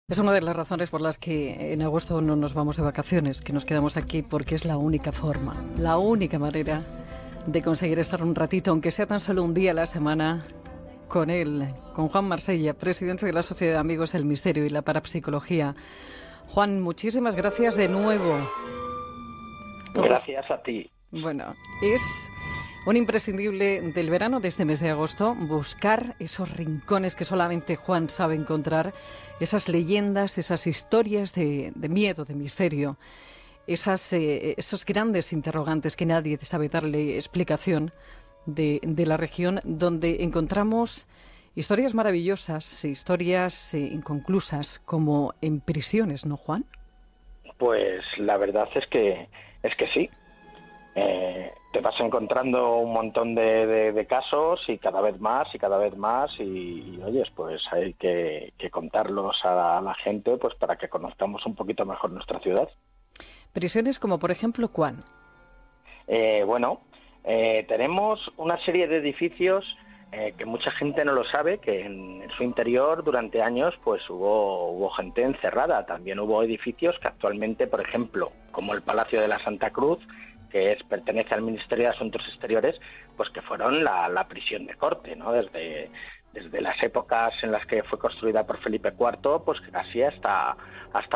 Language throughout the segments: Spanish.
Es una de las razones por las que en agosto no nos vamos de vacaciones, que nos quedamos aquí porque es la única forma, la única manera de conseguir estar un ratito, aunque sea tan solo un día a la semana, con él, con Juan Marsella, presidente de la Sociedad de Amigos del Misterio y la Parapsicología. Juan, muchísimas gracias de nuevo. Gracias a ti. Bueno, es un imprescindible del verano de este mes de agosto, buscar esos rincones que solamente Juan sabe encontrar, esas leyendas, esas historias de miedo, de misterio, esos grandes interrogantes que nadie sabe darle explicación de la región, donde encontramos historias maravillosas, historias inconclusas, como en prisiones, ¿no, Juan? Pues la verdad es que sí. Te vas encontrando un montón de casos y cada vez más y oyes, pues hay que contarlos a la gente pues para que conozcamos un poquito mejor nuestra ciudad. Prisiones como, por ejemplo, ¿cuán? Tenemos una serie de edificios que mucha gente no lo sabe, que en su interior durante años pues hubo gente encerrada. También hubo edificios que actualmente, por ejemplo, como el Palacio de la Santa Cruz, que pertenece al Ministerio de Asuntos Exteriores, pues que fueron la prisión de corte, ¿no? Desde las épocas en las que fue construida por Felipe IV, pues casi hasta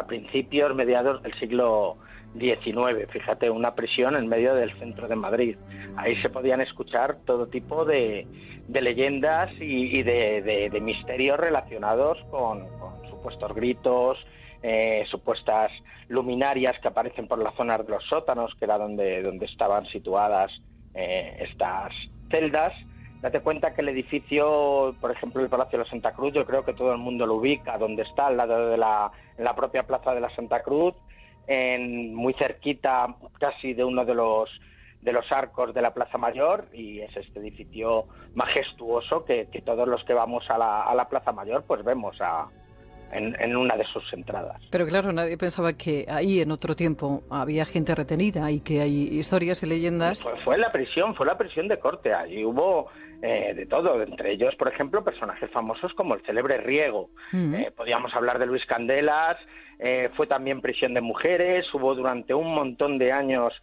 principios, mediados del siglo XIX. Fíjate, una prisión en medio del centro de Madrid. Ahí se podían escuchar todo tipo de leyendas y de misterios relacionados con supuestos gritos, supuestas luminarias que aparecen por las zonas de los sótanos, que era donde estaban situadas estas celdas. Date cuenta que el edificio, por ejemplo, el Palacio de la Santa Cruz, yo creo que todo el mundo lo ubica, donde está, al lado en la propia Plaza de la Santa Cruz, muy cerquita casi de uno de los arcos de la Plaza Mayor, y es este edificio majestuoso que todos los que vamos a la Plaza Mayor pues vemos en una de sus entradas. Pero claro, nadie pensaba que ahí en otro tiempo había gente retenida y que hay historias y leyendas. Fue la prisión de corte. Allí hubo de todo, entre ellos, por ejemplo, personajes famosos como el célebre Riego. Podíamos hablar de Luis Candelas. Fue también prisión de mujeres. Hubo durante un montón de años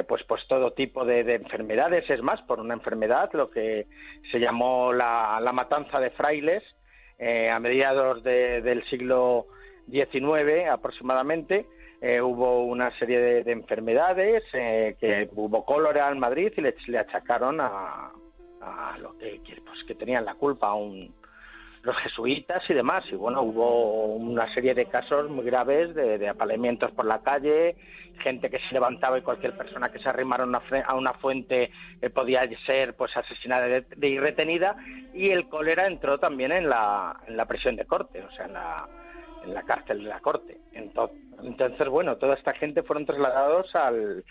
pues todo tipo de enfermedades. Es más, por una enfermedad, lo que se llamó la matanza de frailes, a mediados del siglo XIX aproximadamente. Hubo una serie de enfermedades, que hubo cólera en Madrid y le achacaron a lo que tenían la culpa los jesuitas y demás. Y bueno, hubo una serie de casos muy graves de apaleamientos por la calle, gente que se levantaba y cualquier persona que se arrimara a una fuente podía ser pues asesinada y retenida. Y el cólera entró también en la prisión de corte, o sea, en la cárcel de la corte. Entonces, bueno, toda esta gente fueron trasladados al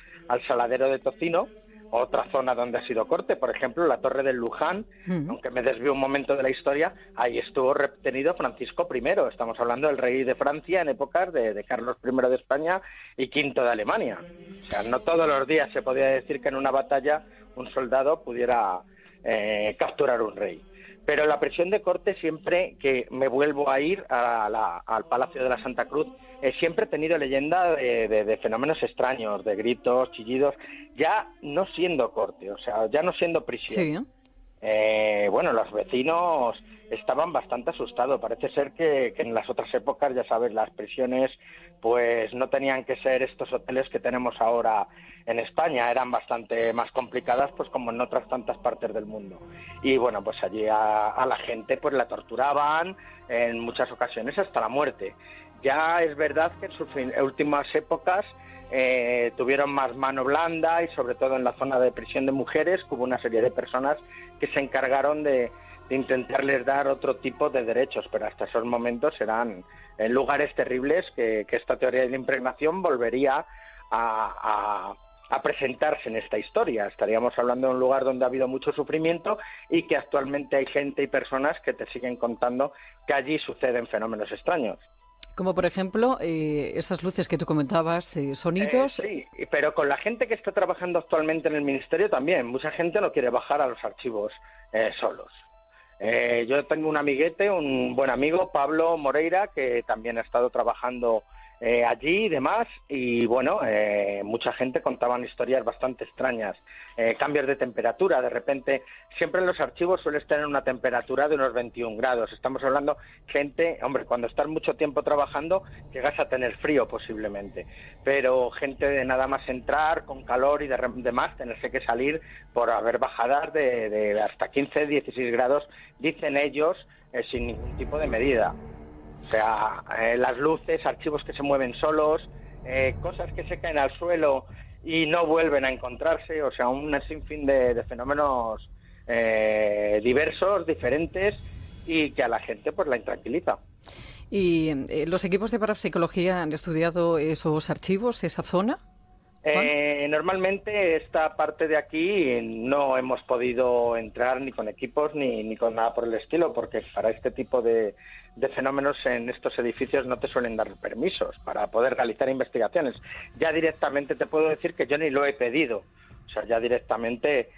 Saladero de Tocino, otra zona donde ha sido corte. Por ejemplo, la Torre del Luján, aunque me desvío un momento de la historia, ahí estuvo retenido Francisco I. Estamos hablando del rey de Francia en épocas de Carlos I de España y V de Alemania. O sea, no todos los días se podía decir que en una batalla un soldado pudiera capturar un rey. Pero la prisión de corte, siempre que me vuelvo a ir al Palacio de la Santa Cruz, siempre he tenido leyenda de fenómenos extraños, de gritos, chillidos, ya no siendo corte, o sea, ya no siendo prisión. Sí. Bueno, los vecinos estaban bastante asustados. Parece ser que en las otras épocas, ya sabes, las prisiones pues no tenían que ser estos hoteles que tenemos ahora en España, eran bastante más complicadas, pues como en otras tantas partes del mundo. Y bueno, pues allí a la gente pues la torturaban en muchas ocasiones hasta la muerte. Ya es verdad que en sus últimas épocas tuvieron más mano blanda, y sobre todo en la zona de prisión de mujeres, que hubo una serie de personas que se encargaron de intentarles dar otro tipo de derechos, pero hasta esos momentos eran lugares terribles que esta teoría de la impregnación volvería a presentarse en esta historia. Estaríamos hablando de un lugar donde ha habido mucho sufrimiento y que actualmente hay gente y personas que te siguen contando que allí suceden fenómenos extraños. Como por ejemplo, esas luces que tú comentabas, sonidos. Sí, pero con la gente que está trabajando actualmente en el Ministerio también. Mucha gente no quiere bajar a los archivos solos. Yo tengo un amiguete, un buen amigo, Pablo Moreira, que también ha estado trabajando allí y demás, y bueno, mucha gente contaban historias bastante extrañas, cambios de temperatura, de repente, siempre en los archivos sueles tener una temperatura de unos 21 grados, estamos hablando gente, hombre, cuando estás mucho tiempo trabajando, llegas a tener frío posiblemente, pero gente de nada más entrar, con calor y demás, tenerse que salir por haber bajadas de hasta 15, 16 grados, dicen ellos, sin ningún tipo de medida. O sea, las luces, archivos que se mueven solos, cosas que se caen al suelo y no vuelven a encontrarse, o sea, un sinfín de fenómenos diversos, diferentes y que a la gente pues la intranquiliza. ¿Y los equipos de parapsicología han estudiado esos archivos, esa zona? Normalmente esta parte de aquí no hemos podido entrar ni con equipos ni con nada por el estilo, porque para este tipo de fenómenos en estos edificios no te suelen dar permisos para poder realizar investigaciones. Ya directamente te puedo decir que yo ni lo he pedido, o sea, ya directamente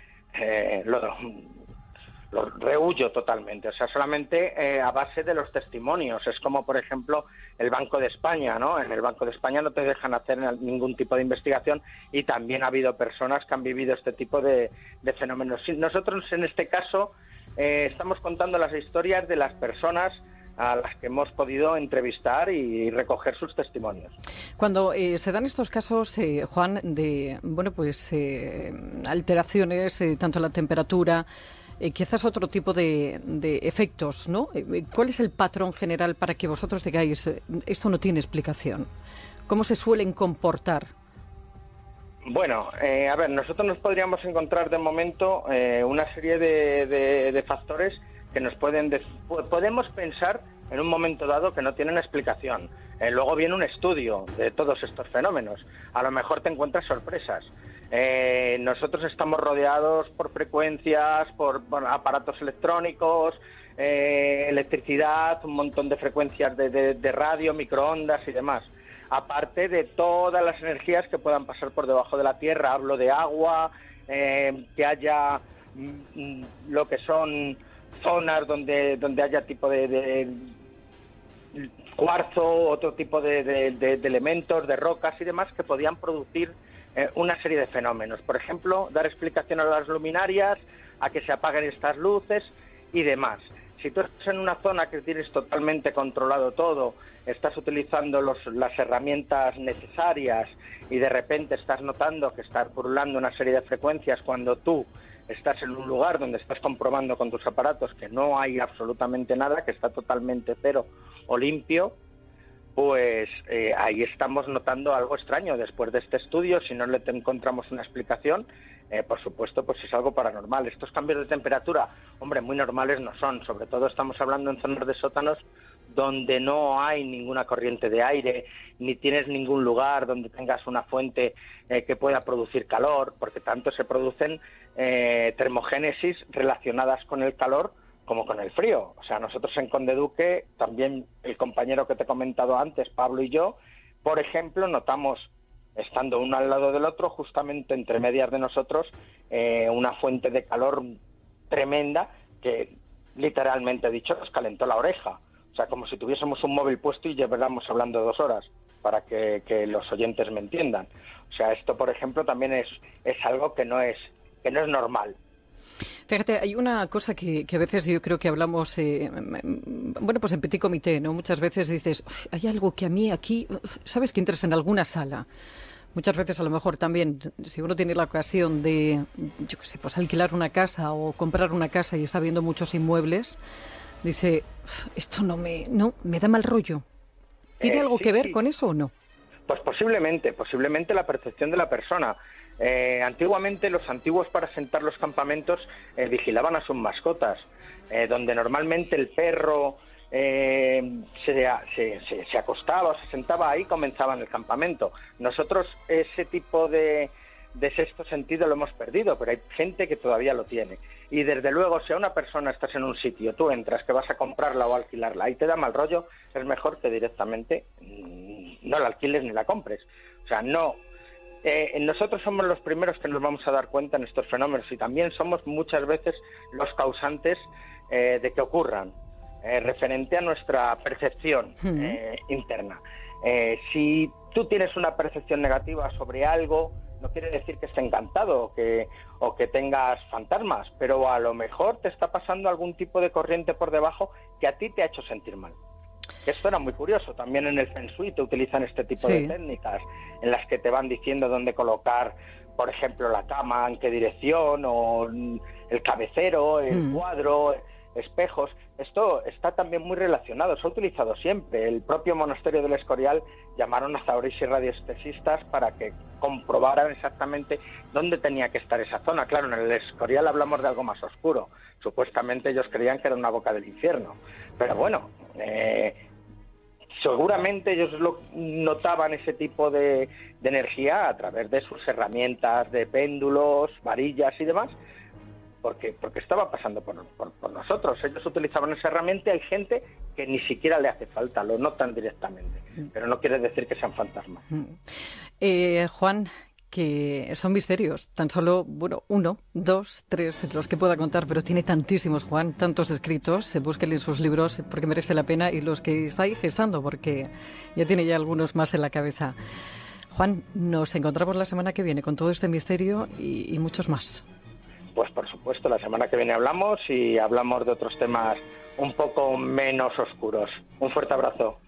lo rehuyo totalmente, o sea, solamente a base de los testimonios. Es como, por ejemplo, el Banco de España, ¿no? En el Banco de España no te dejan hacer ningún tipo de investigación y también ha habido personas que han vivido este tipo de fenómenos. Nosotros, en este caso, estamos contando las historias de las personas a las que hemos podido entrevistar y recoger sus testimonios. Cuando se dan estos casos, Juan, de alteraciones, tanto en la temperatura, quizás otro tipo de efectos, ¿no? ¿Cuál es el patrón general para que vosotros digáis esto no tiene explicación? ¿Cómo se suelen comportar? Bueno, a ver, nosotros nos podríamos encontrar de momento una serie de factores que nos podemos pensar en un momento dado que no tienen explicación. Luego viene un estudio de todos estos fenómenos. A lo mejor te encuentras sorpresas. Nosotros estamos rodeados por frecuencias, por aparatos electrónicos, electricidad, un montón de frecuencias de radio, microondas y demás. Aparte de todas las energías que puedan pasar por debajo de la tierra, hablo de agua, que haya lo que son zonas donde haya tipo de cuarzo, otro tipo de elementos, de rocas y demás que podían producir una serie de fenómenos. Por ejemplo, dar explicación a las luminarias, a que se apaguen estas luces y demás. Si tú estás en una zona que tienes totalmente controlado todo, estás utilizando las herramientas necesarias y de repente estás notando que estás burlando una serie de frecuencias cuando tú estás en un lugar donde estás comprobando con tus aparatos que no hay absolutamente nada, que está totalmente cero o limpio, pues ahí estamos notando algo extraño. Después de este estudio, si no le encontramos una explicación, por supuesto, pues es algo paranormal. Estos cambios de temperatura, hombre, muy normales no son. Sobre todo estamos hablando en zonas de sótanos donde no hay ninguna corriente de aire, ni tienes ningún lugar donde tengas una fuente que pueda producir calor, porque tanto se producen termogénesis relacionadas con el calor como con el frío. O sea, nosotros en Conde Duque, también el compañero que te he comentado antes, Pablo y yo, por ejemplo, notamos, estando uno al lado del otro, justamente entre medias de nosotros, una fuente de calor tremenda que, literalmente dicho, nos calentó la oreja. O sea, como si tuviésemos un móvil puesto y lleváramos hablando 2 horas, para que los oyentes me entiendan. O sea, esto, por ejemplo, también es algo que no es normal. Fíjate, hay una cosa que a veces yo creo que hablamos, pues en petit comité, ¿no? Muchas veces dices, hay algo que a mí aquí, ¿sabes? Que entras en alguna sala. Muchas veces a lo mejor también, si uno tiene la ocasión de, yo qué sé, pues alquilar una casa o comprar una casa y está viendo muchos inmuebles, dice, esto no me da mal rollo. ¿Tiene algo que ver con eso o no? Pues posiblemente la percepción de la persona. Antiguamente los antiguos, para asentar los campamentos, vigilaban a sus mascotas, donde normalmente el perro se acostaba o se sentaba ahí, comenzaban el campamento. Nosotros ese tipo de sexto sentido lo hemos perdido, pero hay gente que todavía lo tiene. Y desde luego, si a una persona estás en un sitio, tú entras, que vas a comprarla o alquilarla y te da mal rollo, es mejor que directamente no la alquiles ni la compres. O sea, no. Nosotros somos los primeros que nos vamos a dar cuenta en estos fenómenos y también somos muchas veces los causantes de que ocurran, referente a nuestra percepción interna. Si tú tienes una percepción negativa sobre algo, no quiere decir que esté encantado o que tengas fantasmas, pero a lo mejor te está pasando algún tipo de corriente por debajo que a ti te ha hecho sentir mal. Esto era muy curioso. También en el Feng Shui te utilizan este tipo de técnicas en las que te van diciendo dónde colocar, por ejemplo, la cama, en qué dirección, o el cabecero, el cuadro, espejos. Esto está también muy relacionado, se ha utilizado siempre. El propio monasterio del Escorial llamaron a zahoris y radiestesistas para que comprobaran exactamente dónde tenía que estar esa zona. Claro, en el Escorial hablamos de algo más oscuro. Supuestamente ellos creían que era una boca del infierno. Pero bueno, seguramente ellos notaban ese tipo de energía a través de sus herramientas, de péndulos, varillas y demás, porque estaba pasando por nosotros. Ellos utilizaban esa herramienta. Hay gente que ni siquiera le hace falta, lo notan directamente, pero no quiere decir que sean fantasmas. Juan, que son misterios, tan solo, 1, 2, 3, los que pueda contar, pero tiene tantísimos, Juan, tantos escritos, búsquenle en sus libros porque merece la pena, y los que está ahí gestando, porque ya tiene ya algunos más en la cabeza. Juan, nos encontramos la semana que viene con todo este misterio y muchos más. Pues por supuesto, la semana que viene hablamos de otros temas un poco menos oscuros. Un fuerte abrazo.